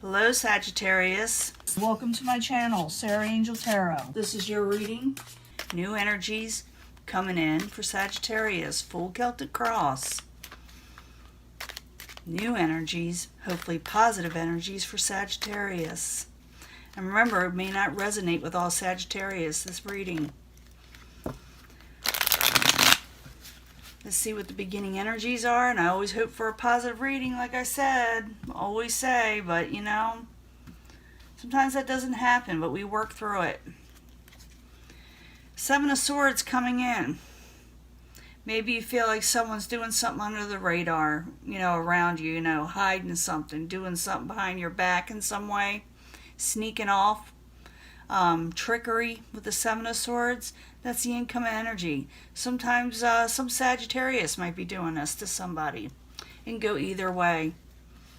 Hello, Sagittarius. Welcome to my channel, Sarah Angel Tarot. This is your reading. New energies coming in for Sagittarius. Full Celtic cross. New energies, hopefully positive energies for Sagittarius. And remember, it may not resonate with all Sagittarius, this reading. Let's see what the beginning energies are, and I always hope for a positive reading, like I said. Always say, but you know, sometimes that doesn't happen, but we work through it. Seven of Swords coming in. Maybe you feel like someone's doing something under the radar, you know, around you, hiding something, doing something behind your back in some way, sneaking off. Trickery with the Seven of Swords. That's the incoming energy. Sometimes some Sagittarius might be doing this to somebody. It can go either way.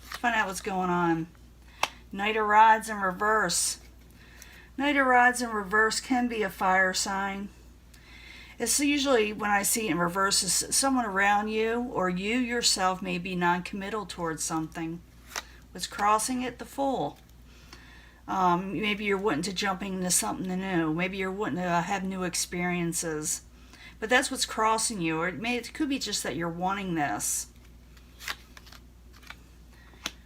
Let's find out what's going on. Knight of Rods in reverse. Knight of Rods in reverse can be a fire sign. It's usually, when I see it in reverse, is someone around you or you yourself may be non-committal towards something. What's crossing it? The Fool. Maybe you're wanting to jump into something new. Maybe you're wanting to have new experiences. But that's what's crossing you. Or it could be just that you're wanting this.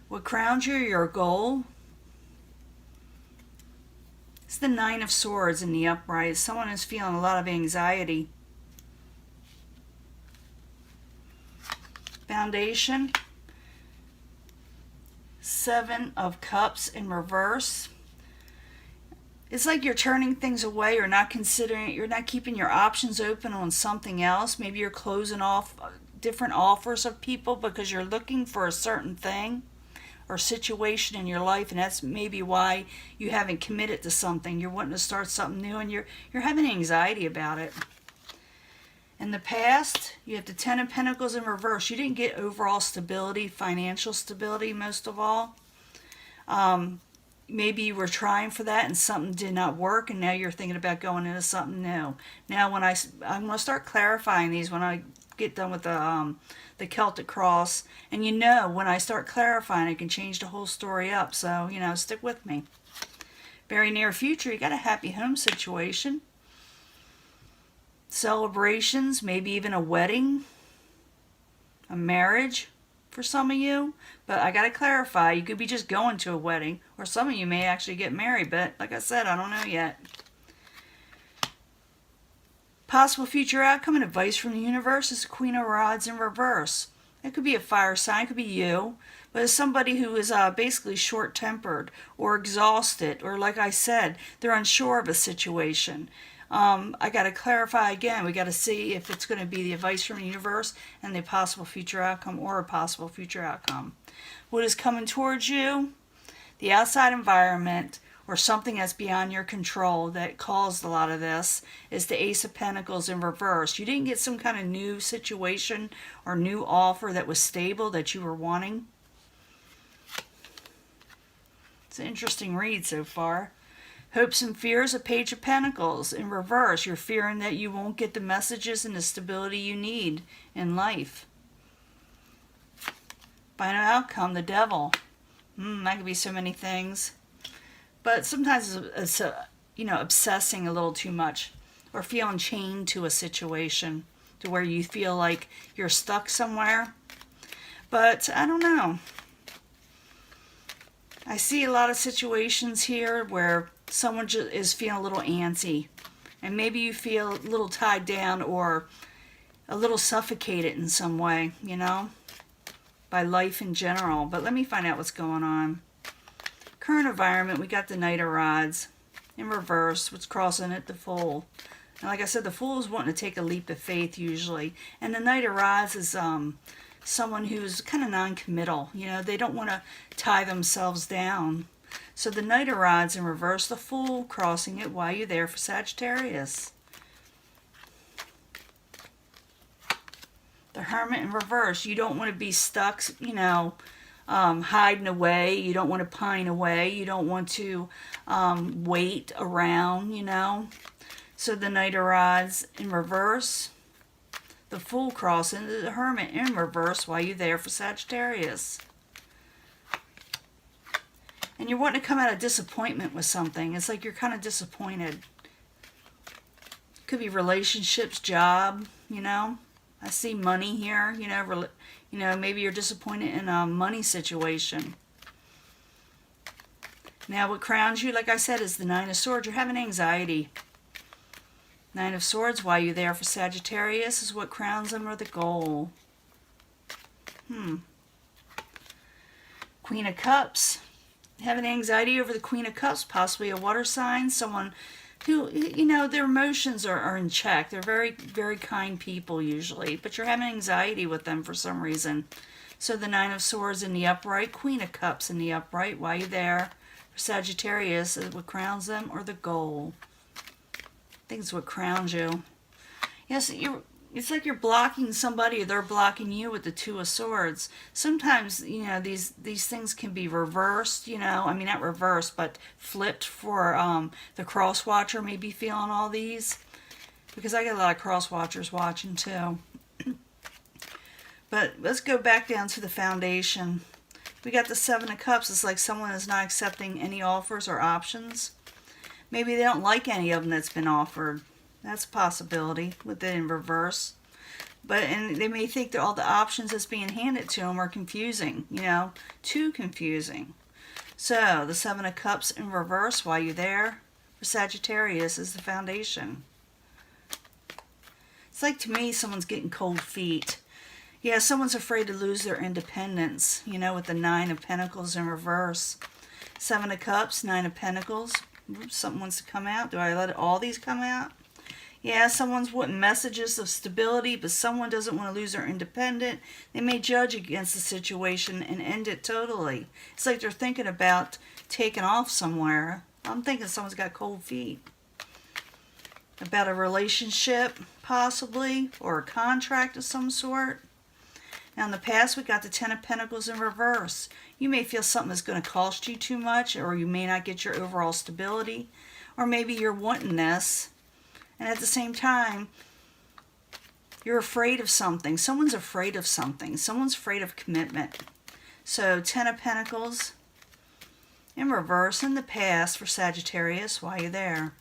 What crowns you, your goal? It's the Nine of Swords in the upright. Someone is feeling a lot of anxiety. Foundation. Seven of Cups in reverse. It's like you're turning things away or not considering it. You're not keeping your options open on something else. Maybe you're closing off different offers of people because you're looking for a certain thing or situation in your life, and that's maybe why you haven't committed to something. You're wanting to start something new, and you're having anxiety about it. In the past, you have the Ten of Pentacles in reverse. You didn't get overall stability, financial stability most of all. Maybe you were trying for that and something did not work, and now you're thinking about going into something new. Now, when I'm going to start clarifying these when I get done with the Celtic cross, and when I start clarifying, I can change the whole story up. So, stick with me. Very near future, you got a happy home situation. Celebrations, maybe even a wedding, a marriage for some of you. But I got to clarify, you could be just going to a wedding, or some of you may actually get married, but like I said, I don't know yet. Possible future outcome and advice from the universe is the Queen of Rods in reverse. It could be a fire sign, it could be you, but it's somebody who is basically short-tempered or exhausted, or like I said, they're unsure of a situation. I got to clarify again. We got to see if it's going to be the advice from the universe and the possible future outcome or a possible future outcome. What is coming towards you? The outside environment or something that's beyond your control that caused a lot of this is the Ace of Pentacles in reverse. You didn't get some kind of new situation or new offer that was stable that you were wanting. It's an interesting read so far. Hopes and fears, a Page of Pentacles in reverse. You're fearing that you won't get the messages and the stability you need in life. Final outcome, the Devil. That could be so many things. But sometimes it's obsessing a little too much or feeling chained to a situation to where you feel like you're stuck somewhere. But I don't know. I see a lot of situations here where someone just is feeling a little antsy, and maybe you feel a little tied down or a little suffocated in some way, by life in general. But let me find out what's going on. Current environment, we got the Knight of Rods in reverse. What's crossing it? The Fool. And like I said, the Fool is wanting to take a leap of faith usually, and the Knight of Rods is someone who's kind of non-committal. They don't want to tie themselves down. So the Knight of Rods in reverse, the Fool crossing it. Why are you there for Sagittarius? The Hermit in reverse. You don't want to be stuck, hiding away. You don't want to pine away. You don't want to wait around, So the Knight of Rods in reverse. The Fool crossing, the Hermit in reverse. Why are you there for Sagittarius? And you're wanting to come out of disappointment with something. It's like you're kind of disappointed. Could be relationships, job, you know. I see money here, you know, maybe you're disappointed in a money situation. Now what crowns you, like I said, is the Nine of Swords. You're having anxiety. Nine of Swords, why you there for Sagittarius, is what crowns them, or the goal. Queen of Cups. Having anxiety over the Queen of Cups, possibly a water sign, someone who, you know, their emotions are in check. They're very, very kind people usually, but you're having anxiety with them for some reason. So the Nine of Swords in the upright, Queen of Cups in the upright, why you there for Sagittarius, is what crowns them, or the goal. I think it's what crowns you. Yes, it's like you're blocking somebody, or they're blocking you with the Two of Swords. Sometimes, you know, these things can be reversed, you know. I mean, not reversed, but flipped for the cross watcher may be feeling all these. Because I get a lot of cross watchers watching too. But let's go back down to the foundation. We got the Seven of Cups. It's like someone is not accepting any offers or options. Maybe they don't like any of them that's been offered. That's a possibility with it in reverse. And they may think that all the options that's being handed to them are confusing, you know, too confusing. So, the Seven of Cups in reverse, while you're there, for Sagittarius, is the foundation. It's like, to me, someone's getting cold feet. Yeah, someone's afraid to lose their independence, you know, with the Nine of Pentacles in reverse. Seven of Cups, Nine of Pentacles. Oops, something wants to come out. Do I let all these come out? Yeah, someone's wanting messages of stability, but someone doesn't want to lose their independence. They may judge against the situation and end it totally. It's like they're thinking about taking off somewhere. I'm thinking someone's got cold feet. About a relationship, possibly, or a contract of some sort. Now, in the past, we got the Ten of Pentacles in reverse. You may feel something is going to cost you too much, or you may not get your overall stability, or maybe you're wanting this. And at the same time, you're afraid of something. Someone's afraid of something. Someone's afraid of commitment. So, Ten of Pentacles in reverse in the past for Sagittarius while you're there.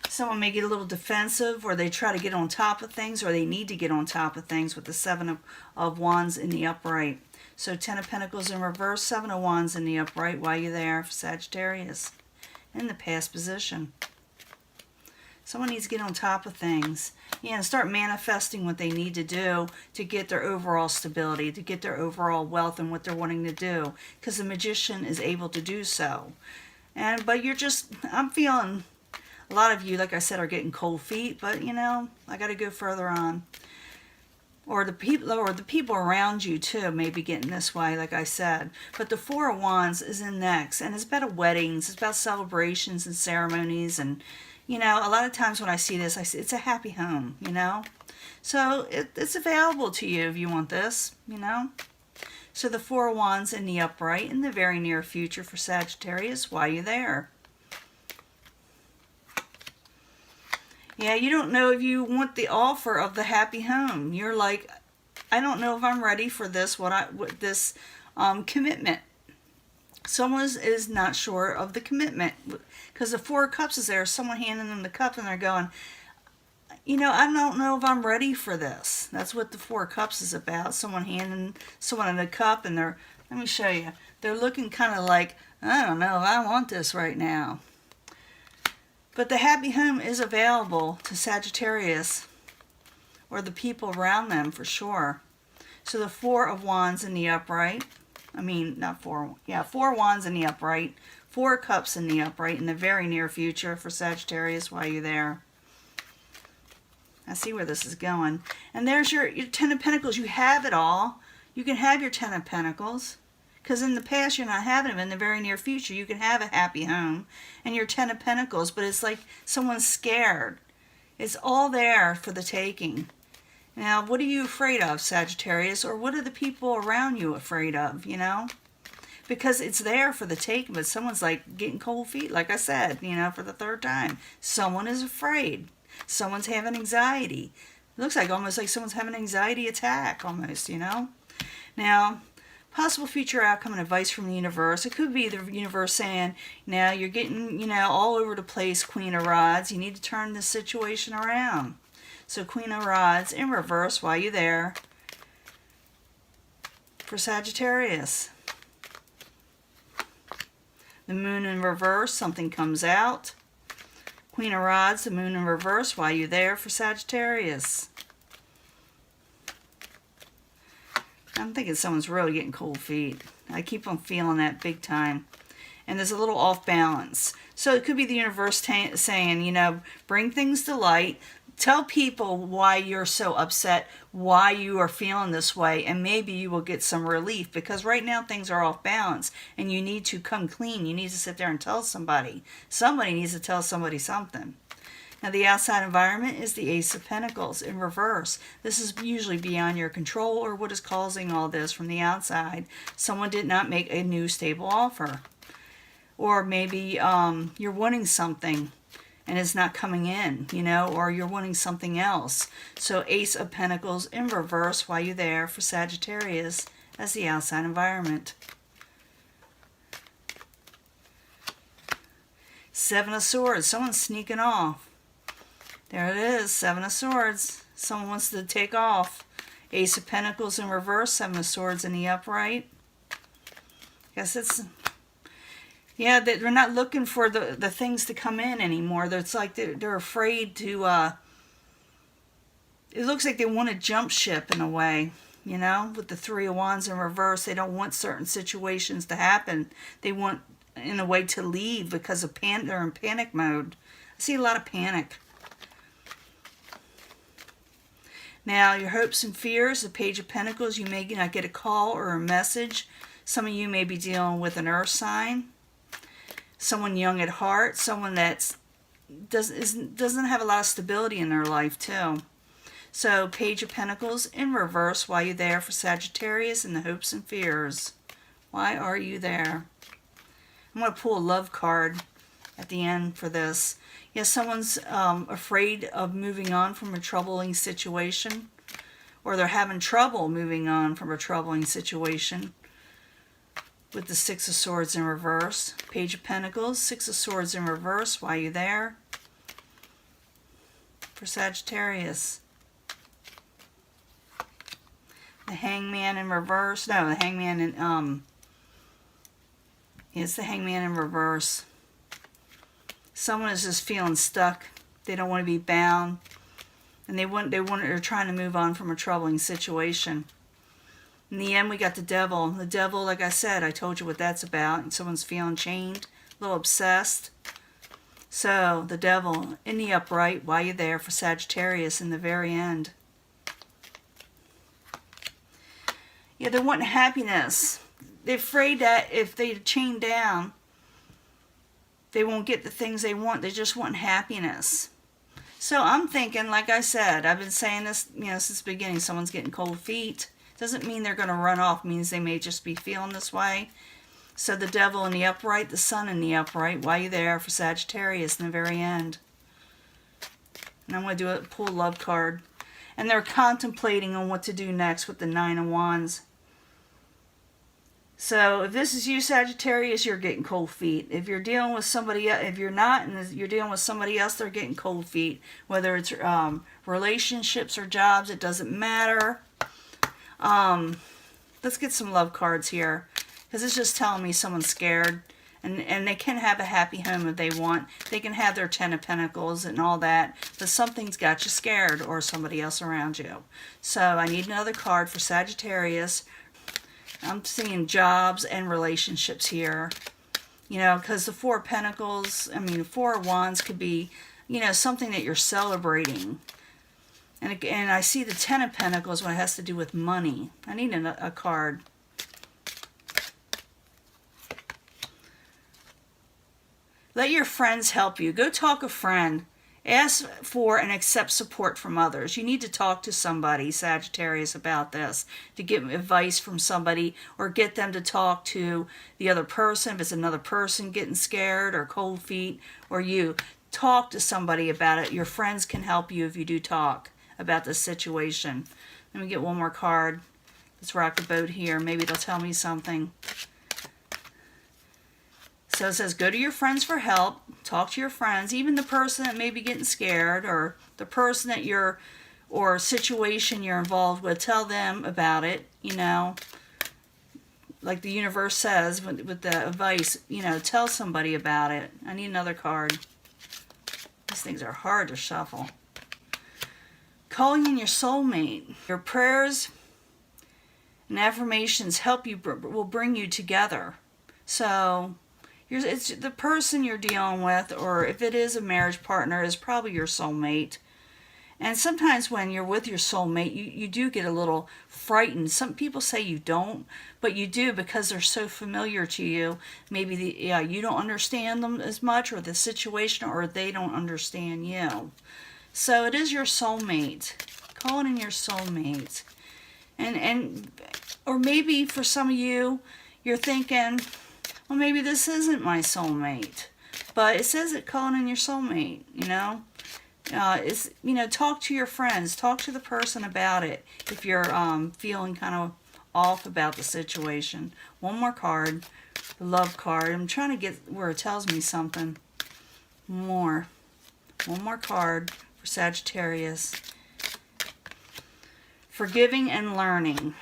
Someone may get a little defensive, or they try to get on top of things, or they need to get on top of things with the Seven of Wands in the upright. So, Ten of Pentacles in reverse, Seven of Wands in the upright while you're there for Sagittarius in the past position. Someone needs to get on top of things. Yeah, and start manifesting what they need to do to get their overall stability, to get their overall wealth and what they're wanting to do. Because the Magician is able to do so. But you're just, I'm feeling, a lot of you, like I said, are getting cold feet. But, you know, I got to go further on. Or the people around you too may be getting this way, like I said. But the Four of Wands is in next, and it's about weddings, it's about celebrations and ceremonies, and you know, a lot of times when I see this, I see it's a happy home, you know. So it's available to you if you want this, you know. So the Four of Wands in the upright in the very near future for Sagittarius while you're there. Yeah, you don't know if you want the offer of the happy home. You're like, I don't know if I'm ready for this, this commitment. Someone is not sure of the commitment. Because the Four of Cups is there, someone handing them the cup and they're going, you know, I don't know if I'm ready for this. That's what the Four of Cups is about. Someone handing someone a cup and they're, let me show you. They're looking kind of like, I don't know if I want this right now. But the happy home is available to Sagittarius or the people around them for sure. So the Four of Wands in the upright. I mean, not four. Yeah, Four Wands in the upright. Four Cups in the upright in the very near future for Sagittarius while you're there. I see where this is going. And there's your Ten of Pentacles. You have it all. You can have your Ten of Pentacles. Because in the past, you're not having them. In the very near future, you can have a happy home and your Ten of Pentacles. But it's like someone's scared. It's all there for the taking. Now, what are you afraid of, Sagittarius? Or what are the people around you afraid of, you know? Because it's there for the taking. But someone's like getting cold feet, like I said, you know, for the third time. Someone is afraid. Someone's having anxiety. It looks like almost like someone's having an anxiety attack almost, you know? Now, possible future outcome and advice from the universe. It could be the universe saying, now you're getting, all over the place, Queen of Rods. You need to turn this situation around. So Queen of Rods in reverse while you're there for Sagittarius. The Moon in reverse, something comes out. Queen of Rods, the Moon in reverse while you're there for Sagittarius. I'm thinking someone's really getting cold feet. I keep on feeling that big time. And there's a little off balance. So it could be the universe saying, bring things to light. Tell people why you're so upset, why you are feeling this way, and maybe you will get some relief, because right now things are off balance and you need to come clean. You need to sit there and tell somebody. Somebody needs to tell somebody something. Now the outside environment is the Ace of Pentacles in reverse. This is usually beyond your control, or what is causing all this from the outside. Someone did not make a new stable offer. Or maybe you're wanting something and it's not coming in, or you're wanting something else. So Ace of Pentacles in reverse while you're there for Sagittarius as the outside environment. Seven of Swords, someone's sneaking off. There it is, Seven of Swords. Someone wants to take off. Ace of Pentacles in reverse, Seven of Swords in the upright. Guess it's... Yeah, they're not looking for the things to come in anymore. It's like they're afraid to... it looks like they want to jump ship in a way, with the Three of Wands in reverse. They don't want certain situations to happen. They want, in a way, to leave because of they're in panic mode. I see a lot of panic. Now, your hopes and fears, the Page of Pentacles, you may not get a call or a message. Some of you may be dealing with an earth sign. Someone young at heart, someone that doesn't have a lot of stability in their life too. So Page of Pentacles in reverse while you're there for Sagittarius and the hopes and fears. Why are you there? I'm going to pull a love card at the end for this. Yes, someone's afraid of moving on from a troubling situation, or they're having trouble moving on from a troubling situation. With the Six of Swords in reverse. Page of Pentacles, Six of Swords in reverse while you're there for Sagittarius. The Hangman in reverse. No, the Hangman in, it's the Hangman in reverse. Someone is just feeling stuck. They don't want to be bound. And they're trying to move on from a troubling situation. In the end, we got the Devil. The Devil, like I said, I told you what that's about. And someone's feeling chained, a little obsessed. So, the Devil in the upright while you're there for Sagittarius in the very end. Yeah, they're wanting happiness. They're afraid that if they chain down, they won't get the things they want. They just want happiness. So, I'm thinking, like I said, I've been saying this, since the beginning, someone's getting cold feet. Doesn't mean they're going to run off. It means they may just be feeling this way. So the Devil in the upright, the Sun in the upright, while you're there for Sagittarius in the very end. And I'm going to pull a love card. And they're contemplating on what to do next with the Nine of Wands. So if this is you, Sagittarius, you're getting cold feet. If you're dealing with somebody else, if you're not, and you're dealing with somebody else, they're getting cold feet. Whether it's relationships or jobs, it doesn't matter. Let's get some love cards here, because it's just telling me someone's scared, and they can have a happy home if they want. They can have their Ten of Pentacles and all that, but something's got you scared, or somebody else around you. So I need another card for Sagittarius. I'm seeing jobs and relationships here, because the Four of Pentacles, the Four of Wands could be, something that you're celebrating. And I see the Ten of Pentacles when it has to do with money. I need a card. Let your friends help you. Go talk a friend. Ask for and accept support from others. You need to talk to somebody, Sagittarius, about this. To get advice from somebody, or get them to talk to the other person. If it's another person getting scared or cold feet, or you. Talk to somebody about it. Your friends can help you if you do talk about this situation. Let me get one more card. Let's rock a boat here. Maybe it'll tell me something. So it says, go to your friends for help. Talk to your friends, even the person that may be getting scared, or the person that you're, or situation you're involved with. Tell them about it, you know. Like the universe says with the advice, you know, tell somebody about it. I need another card. These things are hard to shuffle. Calling in your soulmate. Your prayers and affirmations help you, will bring you together. So it's the person you're dealing with, or if it is a marriage partner, is probably your soulmate. And sometimes when you're with your soulmate, you do get a little frightened. Some people say you don't, but you do, because they're so familiar to you. Maybe you don't understand them as much, or the situation, or they don't understand you. So it is your soulmate. Calling in your soulmate. Or maybe for some of you, you're thinking, well, maybe this isn't my soulmate. But it says it, calling in your soulmate, you know. Talk to your friends. Talk to the person about it if you're feeling kind of off about the situation. One more card. The love card. I'm trying to get where it tells me something more. One more card for Sagittarius. Forgiving and learning.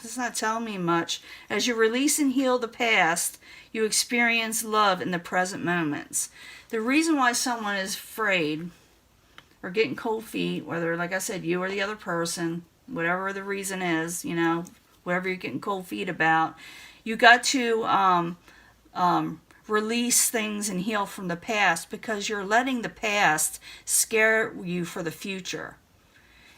It's not telling me much. As you release and heal the past, you experience love in the present moments. The reason why someone is afraid or getting cold feet, whether, like I said, you or the other person, whatever the reason is, you know, whatever you're getting cold feet about, you got to release things and heal from the past, because you're letting the past scare you for the future.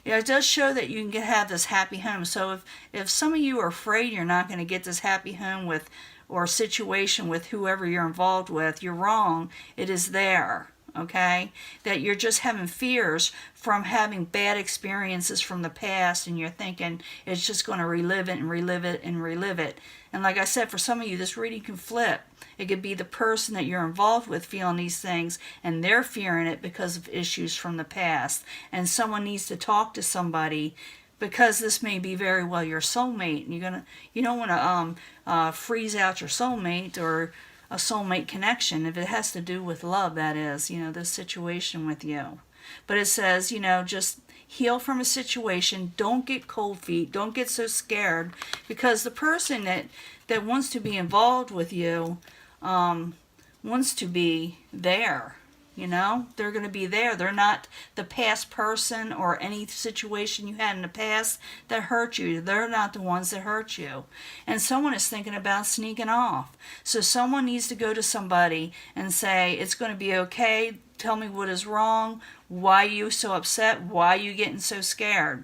It does show that you can have this happy home. So if some of you are afraid you're not going to get this happy home with, or situation with whoever you're involved with, you're wrong. It is there. Okay, that you're just having fears from having bad experiences from the past, and you're thinking it's just going to relive it and relive it and relive it. And like I said, for some of you, this reading can flip. It could be the person that you're involved with feeling these things, and they're fearing it because of issues from the past. And someone needs to talk to somebody, because this may be very well your soulmate. And you don't want to freeze out your soulmate, or a soulmate connection, if it has to do with love, that is, you know, this situation with you. But it says, you know, just heal from a situation. Don't get cold feet. Don't get so scared, because the person that wants to be involved with you wants to be there. You know, they're going to be there. They're not the past person or any situation you had in the past that hurt you. They're not the ones that hurt you. And someone is thinking about sneaking off. So someone needs to go to somebody and say, it's going to be okay. Tell me what is wrong. Why are you so upset? Why are you getting so scared?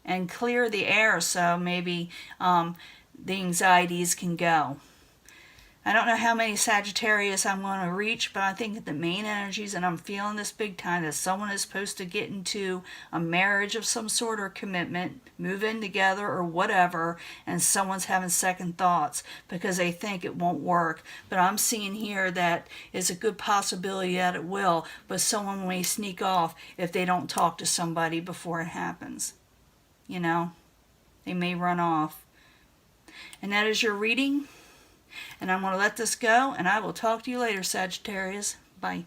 And clear the air, so maybe the anxieties can go. I don't know how many Sagittarius I'm going to reach, but I think the main energies, and I'm feeling this big time, that someone is supposed to get into a marriage of some sort, or commitment, move in together or whatever, and someone's having second thoughts because they think it won't work. But I'm seeing here that it's a good possibility that it will, but someone may sneak off if they don't talk to somebody before it happens. You know, they may run off. And that is your reading. And I'm going to let this go, and I will talk to you later, Sagittarius. Bye.